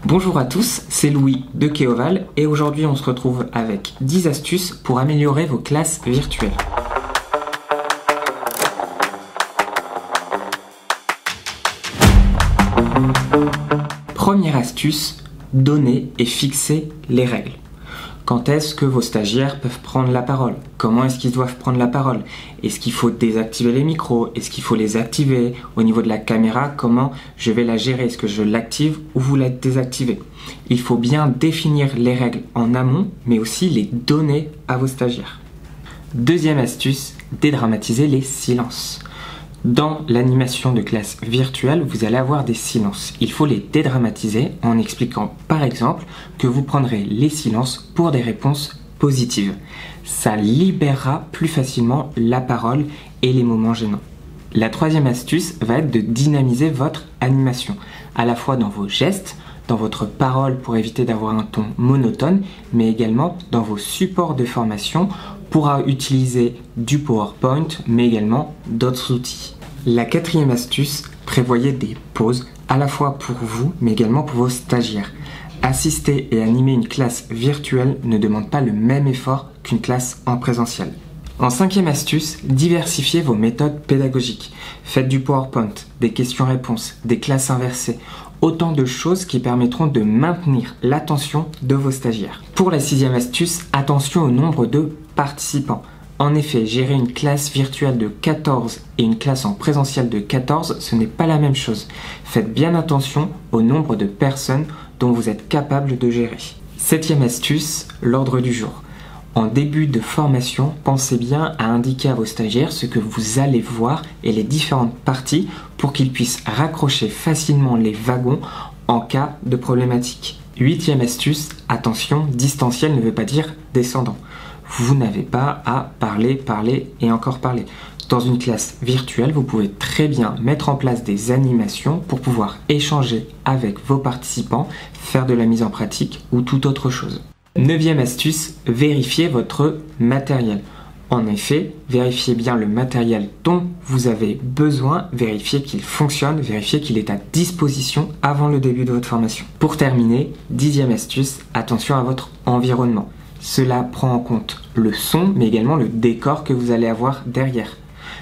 Bonjour à tous, c'est Louis de Keoval et aujourd'hui on se retrouve avec 10 astuces pour améliorer vos classes virtuelles. Première astuce, donner et fixer les règles. Quand est-ce que vos stagiaires peuvent prendre la parole? Comment est-ce qu'ils doivent prendre la parole? Est-ce qu'il faut désactiver les micros? Est-ce qu'il faut les activer? Au niveau de la caméra, comment je vais la gérer? Est-ce que je l'active ou vous la désactivez? Il faut bien définir les règles en amont, mais aussi les donner à vos stagiaires. Deuxième astuce, dédramatiser les silences. Dans l'animation de classe virtuelle, vous allez avoir des silences. Il faut les dédramatiser en expliquant par exemple que vous prendrez les silences pour des réponses positives. Ça libérera plus facilement la parole et les moments gênants. La troisième astuce va être de dynamiser votre animation, à la fois dans vos gestes, dans votre parole pour éviter d'avoir un ton monotone, mais également dans vos supports de formation pour utiliser du PowerPoint, mais également d'autres outils. La quatrième astuce, prévoyez des pauses, à la fois pour vous, mais également pour vos stagiaires. Assister et animer une classe virtuelle ne demande pas le même effort qu'une classe en présentiel. En cinquième astuce, diversifiez vos méthodes pédagogiques. Faites du PowerPoint, des questions-réponses, des classes inversées, autant de choses qui permettront de maintenir l'attention de vos stagiaires. Pour la sixième astuce, attention au nombre de participants. En effet, gérer une classe virtuelle de 14 et une classe en présentiel de 14, ce n'est pas la même chose. Faites bien attention au nombre de personnes dont vous êtes capable de gérer. Septième astuce, l'ordre du jour. En début de formation, pensez bien à indiquer à vos stagiaires ce que vous allez voir et les différentes parties pour qu'ils puissent raccrocher facilement les wagons en cas de problématique. Huitième astuce, attention, distanciel ne veut pas dire descendant. Vous n'avez pas à parler et encore parler. Dans une classe virtuelle, vous pouvez très bien mettre en place des animations pour pouvoir échanger avec vos participants, faire de la mise en pratique ou toute autre chose. Neuvième astuce, vérifiez votre matériel. En effet, vérifiez bien le matériel dont vous avez besoin, vérifiez qu'il fonctionne, vérifiez qu'il est à disposition avant le début de votre formation. Pour terminer, dixième astuce, attention à votre environnement. Cela prend en compte le son, mais également le décor que vous allez avoir derrière.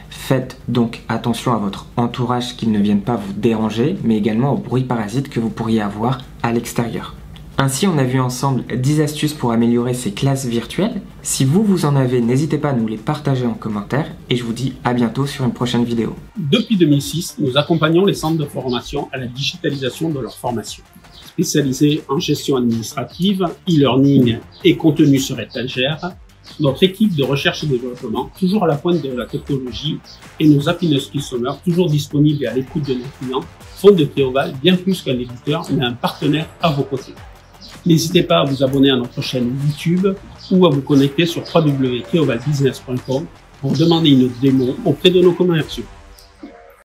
Faites donc attention à votre entourage qu'il ne vienne pas vous déranger, mais également aux bruits parasites que vous pourriez avoir à l'extérieur. Ainsi, on a vu ensemble 10 astuces pour améliorer ces classes virtuelles. Si vous en avez, n'hésitez pas à nous les partager en commentaire et je vous dis à bientôt sur une prochaine vidéo. Depuis 2006, nous accompagnons les centres de formation à la digitalisation de leur formation. Spécialisés en gestion administrative, e-learning et contenu sur étagère, notre équipe de recherche et développement, toujours à la pointe de la technologie, et nos happiness customers, toujours disponibles et à l'écoute de nos clients, font de Keoval bien plus qu'un éditeur, mais un partenaire à vos côtés. N'hésitez pas à vous abonner à notre chaîne YouTube ou à vous connecter sur www.keovalbusiness.com pour demander une démo auprès de nos commerciaux.